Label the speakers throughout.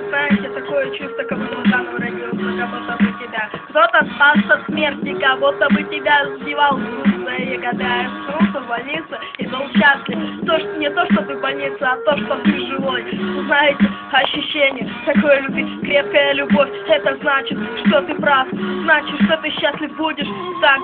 Speaker 1: Знаете, такое чувство, как будто заново родился, как будто бы тебя кто-то спас от смерти, как будто бы тебя сбивал с груза, и когда я снулся в больнице и был счастлив. Не то, что ты в больнице, а то, что ты живой. Знаете, ощущение такой любви, крепкая любовь, это значит, что ты прав, значит, что ты счастлив будешь. Так,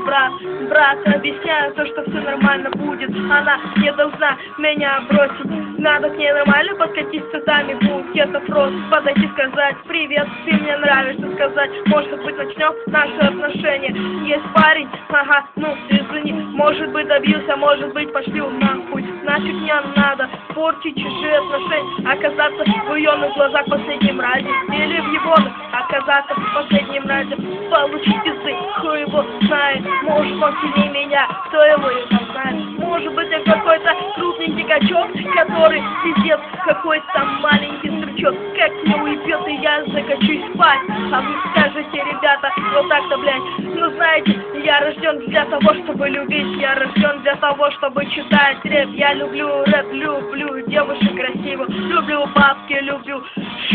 Speaker 1: брат, объясняю то, что все нормально будет. Она не должна меня бросить, надо к ней нормально подкатить цветами, букетов роз, подойти сказать привет, ты мне нравишься, сказать, может быть, начнем наши отношения. Есть парень, ага, ну извини, может быть, добьюсь, а может быть, пошлю нахуй. Нафиг не надо портить чужие отношения, оказаться в ее глазах последним ради, или в его оказаться последним ради, получить пизды, кто его знает, может он сильнее меня, кто его знает, может быть, я какой-то крупненький качок, который пиздец, какой-то маленький стручок, как не уйдет, и я закачусь спать, а вы скажете, ребята, вот так-то, блядь, ну знаете, я рожден для того, чтобы любить, я рожден для того, чтобы читать рэп, я люблю рэп, люблю девушек красивых, люблю бабки, люблю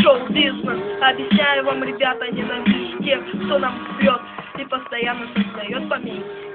Speaker 1: шоу-бизнес, объясняю вам, ребята, ненавижу тех, кто нам врет и постоянно создает помехи.